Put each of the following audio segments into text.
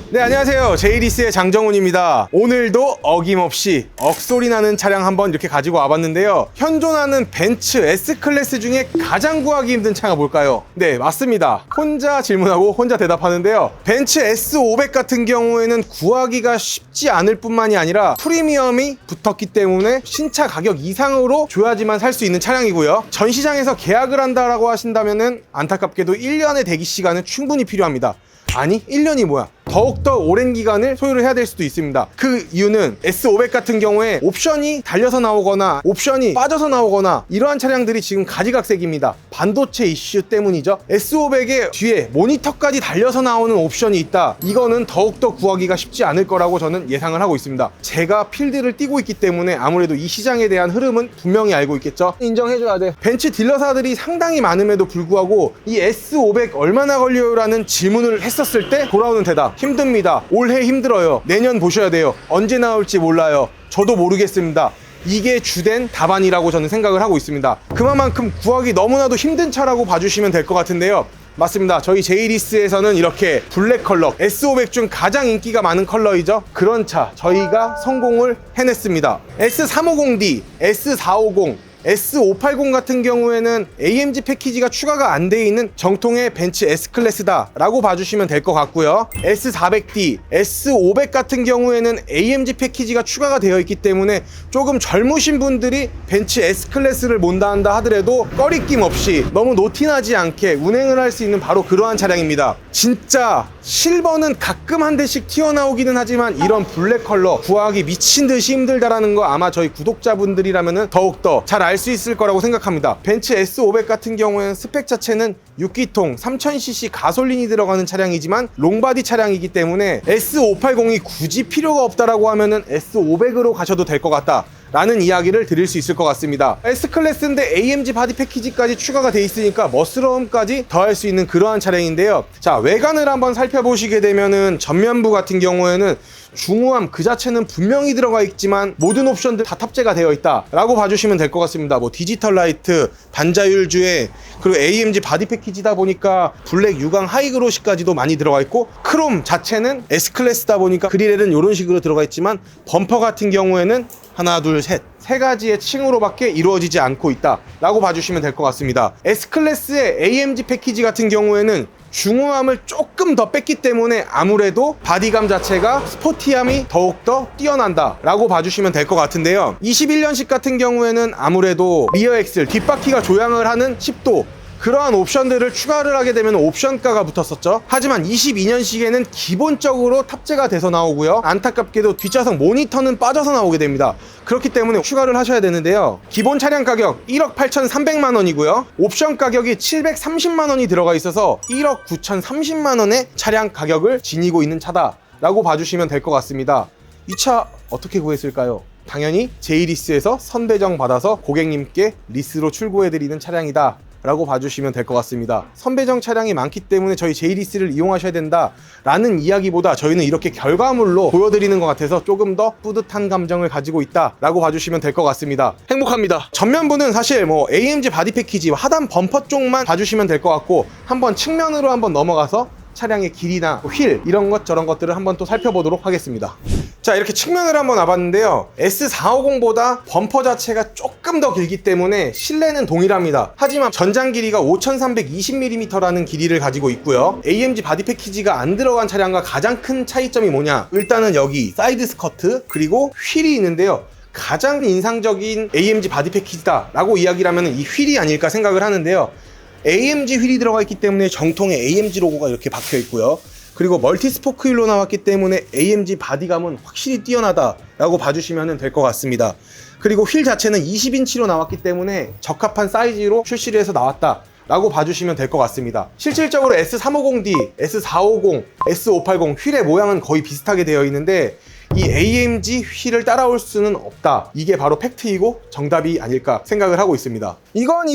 네, 안녕하세요. 제이리스의 장정훈입니다. 오늘도 어김없이 억소리 나는 차량 한번 이렇게 가지고 와봤는데요. 현존하는 벤츠 S클래스 중에 가장 구하기 힘든 차가 뭘까요? 네, 맞습니다. 혼자 질문하고 혼자 대답하는데요. 벤츠 S500 같은 경우에는 구하기가 쉽지 않을 뿐만이 아니라 프리미엄이 붙었기 때문에 신차 가격 이상으로 줘야지만 살 수 있는 차량이고요. 전 시장에서 계약을 한다라고 하신다면은 안타깝게도 1년의 대기 시간은 충분히 필요합니다. 아니, 1년이 뭐야? 더욱더 오랜 기간을 소유를 해야 될 수도 있습니다. 그 이유는 S500 같은 경우에 옵션이 달려서 나오거나 옵션이 빠져서 나오거나 이러한 차량들이 지금 가지각색입니다. 반도체 이슈 때문이죠. S500의 뒤에 모니터까지 달려서 나오는 옵션이 있다. 이거는 더욱더 구하기가 쉽지 않을 거라고 저는 예상을 하고 있습니다. 제가 필드를 뛰고 있기 때문에 아무래도 이 시장에 대한 흐름은 분명히 알고 있겠죠. 인정해줘야 돼. 벤츠 딜러사들이 상당히 많음에도 불구하고 이 S500 얼마나 걸려요? 라는 질문을 했었을 때 돌아오는 대답: 힘듭니다. 올해 힘들어요. 내년 보셔야 돼요. 언제 나올지 몰라요. 저도 모르겠습니다. 이게 주된 답안이라고 저는 생각을 하고 있습니다. 그만큼 구하기 너무나도 힘든 차라고 봐주시면 될 것 같은데요. 맞습니다. 저희 제이리스에서는 이렇게 블랙 컬러, S500 중 가장 인기가 많은 컬러이죠. 그런 차 저희가 성공을 해냈습니다. S350D, S450, S580 같은 경우에는 AMG 패키지가 추가가 안 돼 있는 정통의 벤츠 S클래스다 라고 봐주시면 될 것 같고요. S400D, S500 같은 경우에는 AMG 패키지가 추가가 되어 있기 때문에 조금 젊으신 분들이 벤츠 S클래스를 몬다 한다 하더라도 꺼리낌 없이 너무 노티나지 않게 운행을 할 수 있는 바로 그러한 차량입니다. 진짜 실버는 가끔 한 대씩 튀어나오기는 하지만 이런 블랙 컬러 구하기 미친 듯이 힘들다라는 거 아마 저희 구독자분들이라면 더욱더 잘 알 수 있을 거라고 생각합니다. 벤츠 S500 같은 경우에는 스펙 자체는 6기통 3000cc 가솔린이 들어가는 차량이지만 롱바디 차량이기 때문에 S580이 굳이 필요가 없다라고 하면은 S500으로 가셔도 될 것 같다 라는 이야기를 드릴 수 있을 것 같습니다. S클래스인데 AMG 바디 패키지까지 추가가 돼 있으니까 멋스러움까지 더할 수 있는 그러한 차량인데요. 자, 외관을 한번 살펴보시게 되면은 전면부 같은 경우에는 중후함 그 자체는 분명히 들어가 있지만 모든 옵션들 다 탑재가 되어 있다 라고 봐주시면 될 것 같습니다. 뭐 디지털 라이트, 반자율 주행, 그리고 AMG 바디 패키지다 보니까 블랙 유광 하이그로시까지도 많이 들어가 있고, 크롬 자체는 S클래스다 보니까 그릴에는 이런 식으로 들어가 있지만 범퍼 같은 경우에는 하나, 둘, 셋, 세 가지의 층으로밖에 이루어지지 않고 있다 라고 봐주시면 될 것 같습니다. S클래스의 AMG 패키지 같은 경우에는 중후함을 조금 더 뺐기 때문에 아무래도 바디감 자체가 스포티함이 더욱더 뛰어난다 라고 봐주시면 될 것 같은데요. 21년식 같은 경우에는 아무래도 리어 엑셀, 뒷바퀴가 조향을 하는 10도 그러한 옵션들을 추가를 하게 되면 옵션가가 붙었었죠. 하지만 22년식에는 기본적으로 탑재가 돼서 나오고요. 안타깝게도 뒷좌석 모니터는 빠져서 나오게 됩니다. 그렇기 때문에 추가를 하셔야 되는데요. 기본 차량 가격 1억 8,300만 원이고요. 옵션 가격이 730만 원이 들어가 있어서 1억 9,030만 원의 차량 가격을 지니고 있는 차다 라고 봐주시면 될 것 같습니다. 이 차 어떻게 구했을까요? 당연히 제이리스에서 선배정 받아서 고객님께 리스로 출고해드리는 차량이다 라고 봐주시면 될 것 같습니다. 선배정 차량이 많기 때문에 저희 제이리스를 이용하셔야 된다 라는 이야기보다 저희는 이렇게 결과물로 보여드리는 것 같아서 조금 더 뿌듯한 감정을 가지고 있다 라고 봐주시면 될 것 같습니다. 행복합니다. 전면부는 사실 뭐 AMG 바디 패키지 하단 범퍼 쪽만 봐주시면 될 것 같고, 한번 측면으로 한번 넘어가서 차량의 길이나 휠 이런 것 저런 것들을 한번 또 살펴보도록 하겠습니다. 자, 이렇게 측면을 한번 와봤는데요. S450보다 범퍼 자체가 조금 더 길기 때문에 실내는 동일합니다. 하지만 전장 길이가 5320mm라는 길이를 가지고 있고요. AMG 바디 패키지가 안 들어간 차량과 가장 큰 차이점이 뭐냐? 일단은 여기 사이드 스커트 그리고 휠이 있는데요. 가장 인상적인 AMG 바디 패키지다 라고 이야기를 하면 이 휠이 아닐까 생각을 하는데요. AMG 휠이 들어가 있기 때문에 정통의 AMG 로고가 이렇게 박혀 있고요. 그리고 멀티 스포크 휠로 나왔기 때문에 AMG 바디감은 확실히 뛰어나다 라고 봐주시면 될 것 같습니다. 그리고 휠 자체는 20인치로 나왔기 때문에 적합한 사이즈로 출시를 해서 나왔다 라고 봐주시면 될 것 같습니다. 실질적으로 S350D, S450, S580 휠의 모양은 거의 비슷하게 되어 있는데 이 AMG 휠을 따라올 수는 없다. 이게 바로 팩트이고 정답이 아닐까 생각을 하고 있습니다. 이건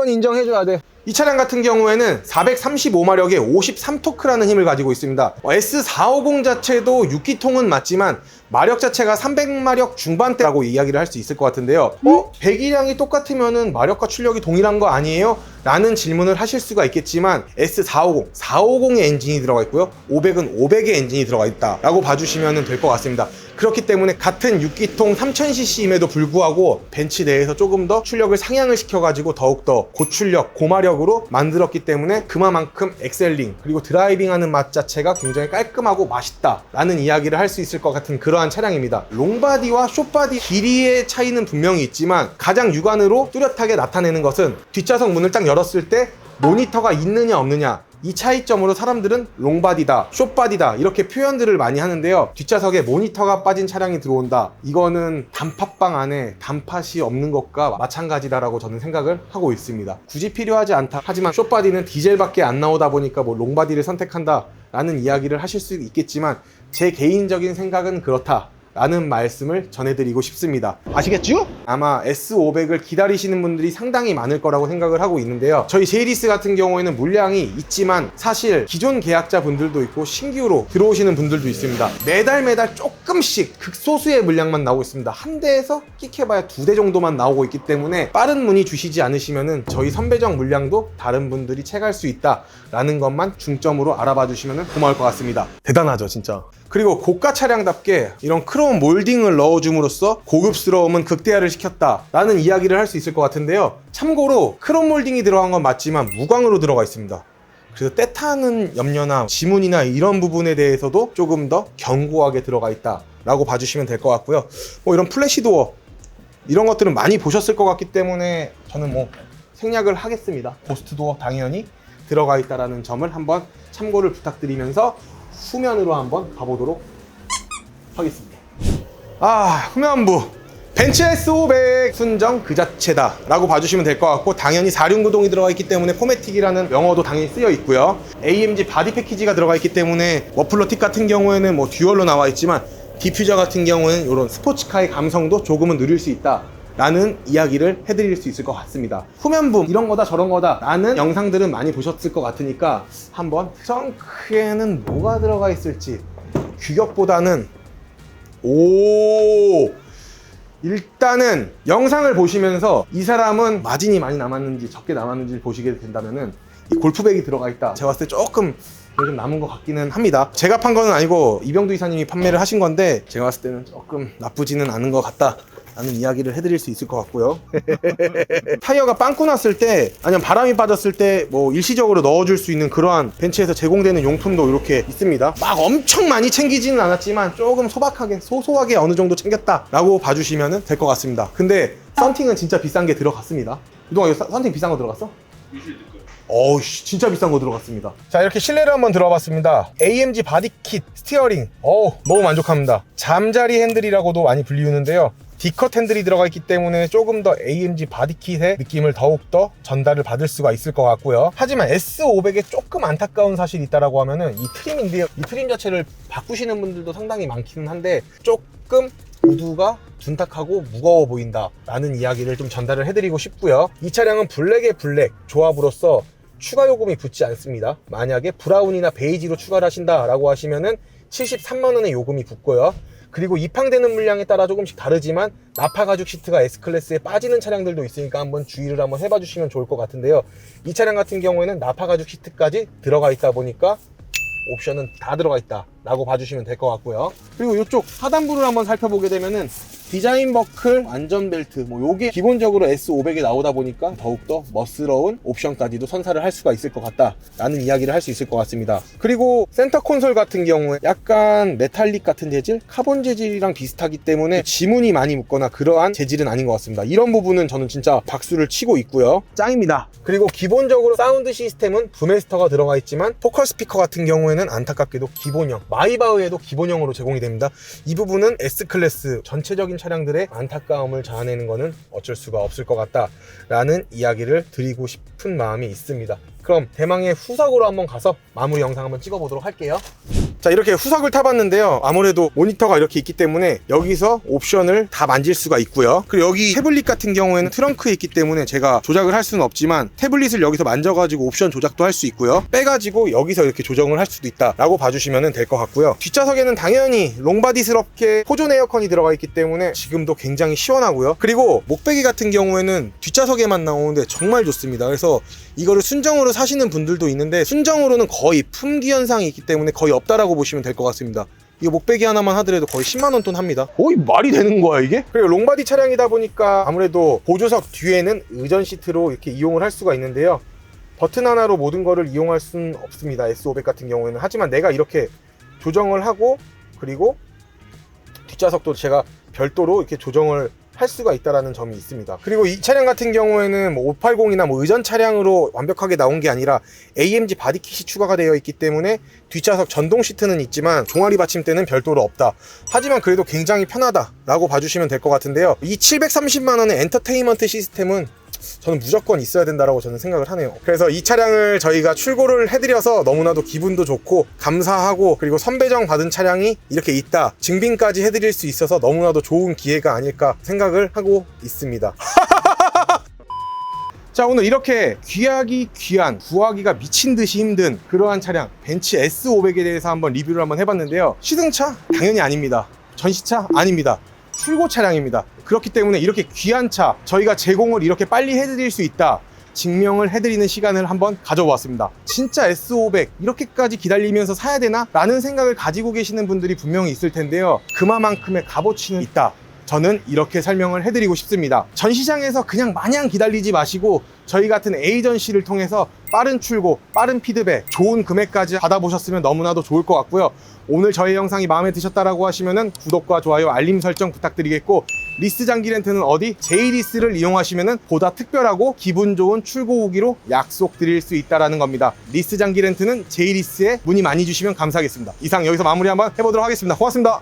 인정해줘야 돼. 이 차량 같은 경우에는 435마력의 53토크라는 힘을 가지고 있습니다. S450 자체도 6기통은 맞지만 마력 자체가 300마력 중반대라고 이야기를 할 수 있을 것 같은데요. 배기량이 똑같으면은 마력과 출력이 동일한 거 아니에요? 라는 질문을 하실 수가 있겠지만 S450, 450의 엔진이 들어가 있고요. 500은 500의 엔진이 들어가 있다 라고 봐주시면 될 것 같습니다. 그렇기 때문에 같은 6기통 3000cc임에도 불구하고 벤츠 내에서 조금 더 출력을 상향을 시켜가지고 더욱더 고출력, 고마력으로 만들었기 때문에 그만큼 엑셀링 그리고 드라이빙하는 맛 자체가 굉장히 깔끔하고 맛있다 라는 이야기를 할 수 있을 것 같은 그러한 차량입니다. 롱바디와 숏바디 길이의 차이는 분명히 있지만 가장 육안으로 뚜렷하게 나타내는 것은 뒷좌석 문을 딱 열었을 때 모니터가 있느냐 없느냐, 이 차이점으로 사람들은 롱바디다, 숏바디다 이렇게 표현들을 많이 하는데요. 뒷좌석에 모니터가 빠진 차량이 들어온다, 이거는 단팥빵 안에 단팥이 없는 것과 마찬가지다라고 저는 생각을 하고 있습니다. 굳이 필요하지 않다. 하지만 숏바디는 디젤밖에 안 나오다 보니까 뭐 롱바디를 선택한다 라는 이야기를 하실 수 있겠지만 제 개인적인 생각은 그렇다 라는 말씀을 전해드리고 싶습니다. 아시겠죠? 아마 S500을 기다리시는 분들이 상당히 많을 거라고 생각을 하고 있는데요. 저희 제이리스 같은 경우에는 물량이 있지만 사실 기존 계약자 분들도 있고 신규로 들어오시는 분들도 있습니다. 매달 조금씩 극소수의 물량만 나오고 있습니다. 한 대에서 끽해봐야 2대 정도만 나오고 있기 때문에 빠른 문의 주시지 않으시면은 저희 선배정 물량도 다른 분들이 채갈 수 있다 라는 것만 중점으로 알아봐 주시면 고마울 것 같습니다. 대단하죠 진짜. 그리고 고가 차량답게 이런 크롬 몰딩을 넣어줌으로써 고급스러움은 극대화를 시켰다 라는 이야기를 할 수 있을 것 같은데요. 참고로 크롬 몰딩이 들어간 건 맞지만 무광으로 들어가 있습니다. 그래서 때 타는 염려나 지문이나 이런 부분에 대해서도 조금 더 견고하게 들어가 있다 라고 봐주시면 될 것 같고요. 뭐 이런 플래시도어 이런 것들은 많이 보셨을 것 같기 때문에 저는 뭐 생략을 하겠습니다. 고스트도어 당연히 들어가 있다는 점을 한번 참고를 부탁드리면서 후면으로 한번 가보도록 하겠습니다. 후면부 벤츠 S500 순정 그 자체다 라고 봐주시면 될 것 같고, 당연히 4륜구동이 들어가 있기 때문에 포매틱이라는 명어도 당연히 쓰여 있고요. AMG 바디 패키지가 들어가 있기 때문에 머플러 틱 같은 경우에는 뭐 듀얼로 나와 있지만 디퓨저 같은 경우에는 이런 스포츠카의 감성도 조금은 누릴 수 있다 라는 이야기를 해드릴 수 있을 것 같습니다. 후면부 이런 거다 저런 거다 라는 영상들은 많이 보셨을 것 같으니까 한번 트렁크에는 뭐가 들어가 있을지 규격보다는 일단은 영상을 보시면서 이 사람은 마진이 많이 남았는지 적게 남았는지 보시게 된다면은 이 골프백이 들어가 있다, 제가 봤을 때 조금 좀 남은 것 같기는 합니다. 제가 판 거는 아니고 이병두 이사님이 판매를 하신 건데 제가 봤을 때는 조금 나쁘지는 않은 것 같다 라는 이야기를 해드릴 수 있을 것 같고요. 타이어가 빵꾸 났을 때 아니면 바람이 빠졌을 때 뭐 일시적으로 넣어줄 수 있는 그러한 벤츠에서 제공되는 용품도 이렇게 있습니다. 막 엄청 많이 챙기지는 않았지만 조금 소박하게 소소하게 어느 정도 챙겼다 라고 봐주시면 될 것 같습니다. 근데 썬팅은 진짜 비싼 게 들어갔습니다. 그동안 이거 썬팅 비싼 거 들어갔어? 어우씨 진짜 비싼 거 들어갔습니다. 자, 이렇게 실내를 한번 들어와 봤습니다. AMG 바디킷 스티어링 너무 만족합니다. 잠자리 핸들이라고도 많이 불리우는데요, D컷 핸들이 들어가 있기 때문에 조금 더 AMG 바디킷의 느낌을 더욱더 전달을 받을 수가 있을 것 같고요. 하지만 S500에 조금 안타까운 사실이 있다라고 하면은 이 트림인데요. 이 트림 자체를 바꾸시는 분들도 상당히 많기는 한데 조금 우드가 둔탁하고 무거워 보인다 라는 이야기를 좀 전달을 해드리고 싶고요. 이 차량은 블랙의 블랙 조합으로서 추가 요금이 붙지 않습니다. 만약에 브라운이나 베이지로 추가를 하신다 라고 하시면은 73만원의 요금이 붙고요. 그리고 입항되는 물량에 따라 조금씩 다르지만 나파 가죽 시트가 S클래스에 빠지는 차량들도 있으니까 한번 주의를 한번 해봐 주시면 좋을 것 같은데요. 이 차량 같은 경우에는 나파 가죽 시트까지 들어가 있다 보니까 옵션은 다 들어가 있다 라고 봐주시면 될 것 같고요. 그리고 이쪽 하단부를 한번 살펴보게 되면은 디자인 버클, 안전벨트 요게 기본적으로 S500에 나오다 보니까 더욱더 멋스러운 옵션까지도 선사를 할 수가 있을 것 같다 라는 이야기를 할 수 있을 것 같습니다. 그리고 센터 콘솔 같은 경우에 약간 메탈릭 같은 재질, 카본 재질이랑 비슷하기 때문에 지문이 많이 묻거나 그러한 재질은 아닌 것 같습니다. 이런 부분은 저는 진짜 박수를 치고 있고요. 짱입니다. 그리고 기본적으로 사운드 시스템은 부메스터가 들어가 있지만 포컬 스피커 같은 경우에는 안타깝게도 기본형, 마이바흐에도 기본형으로 제공이 됩니다. 이 부분은 S클래스 전체적인 차량들의 안타까움을 자아내는 것은 어쩔 수가 없을 것 같다 라는 이야기를 드리고 싶은 마음이 있습니다. 그럼 대망의 후석으로 한번 가서 마무리 영상 한번 찍어 보도록 할게요. 자, 이렇게 후석을 타봤는데요. 아무래도 모니터가 이렇게 있기 때문에 여기서 옵션을 다 만질 수가 있고요. 그리고 여기 태블릿 같은 경우에는 트렁크에 있기 때문에 제가 조작을 할 수는 없지만 태블릿을 여기서 만져가지고 옵션 조작도 할 수 있고요. 빼가지고 여기서 이렇게 조정을 할 수도 있다라고 봐주시면 될 것 같고요. 뒷좌석에는 당연히 롱바디스럽게 포존 에어컨이 들어가 있기 때문에 지금도 굉장히 시원하고요. 그리고 목베개 같은 경우에는 뒷좌석에만 나오는데 정말 좋습니다. 그래서 이거를 순정으로 사시는 분들도 있는데 순정으로는 거의 품귀 현상이 있기 때문에 거의 없다라고 보시면 될 것 같습니다. 이거 목베개 하나만 하더라도 거의 10만원 돈 합니다. 거의 말이 되는 거야 이게? 그리고 롱바디 차량이다 보니까 아무래도 보조석 뒤에는 의전 시트로 이렇게 이용을 할 수가 있는데요. 버튼 하나로 모든 거를 이용할 수는 없습니다. S500 같은 경우에는. 하지만 내가 이렇게 조정을 하고 그리고 뒷좌석도 제가 별도로 이렇게 조정을 할 수가 있다는 점이 있습니다. 그리고 이 차량 같은 경우에는 580이나 의전 차량으로 완벽하게 나온 게 아니라 AMG 바디킷이 추가가 되어 있기 때문에 뒷좌석 전동 시트는 있지만 종아리 받침대는 별도로 없다. 하지만 그래도 굉장히 편하다라고 봐주시면 될 것 같은데요. 이 730만 원의 엔터테인먼트 시스템은 저는 무조건 있어야 된다라고 저는 생각을 하네요. 그래서 이 차량을 저희가 출고를 해드려서 너무나도 기분도 좋고 감사하고 그리고 선배정 받은 차량이 이렇게 있다 증빙까지 해드릴 수 있어서 너무나도 좋은 기회가 아닐까 생각을 하고 있습니다. 자, 오늘 이렇게 귀하기 귀한, 구하기가 미친 듯이 힘든 그러한 차량 벤츠 S500에 대해서 한번 리뷰를 한번 해봤는데요. 시승차? 당연히 아닙니다. 전시차? 아닙니다. 출고 차량입니다. 그렇기 때문에 이렇게 귀한 차 저희가 제공을 이렇게 빨리 해드릴 수 있다 증명을 해드리는 시간을 한번 가져보았습니다. 진짜 S500 이렇게까지 기다리면서 사야 되나? 라는 생각을 가지고 계시는 분들이 분명히 있을 텐데요. 그만큼의 값어치는 있다. 저는 이렇게 설명을 해드리고 싶습니다. 전시장에서 그냥 마냥 기다리지 마시고 저희 같은 에이전시를 통해서 빠른 출고, 빠른 피드백, 좋은 금액까지 받아보셨으면 너무나도 좋을 것 같고요. 오늘 저희 영상이 마음에 드셨다라고 하시면은 구독과 좋아요, 알림 설정 부탁드리겠고 리스 장기 렌트는 어디? 제이리스를 이용하시면은 보다 특별하고 기분 좋은 출고 후기로 약속드릴 수 있다라는 겁니다. 리스 장기 렌트는 제이리스에 문의 많이 주시면 감사하겠습니다. 이상 여기서 마무리 한번 해보도록 하겠습니다. 고맙습니다.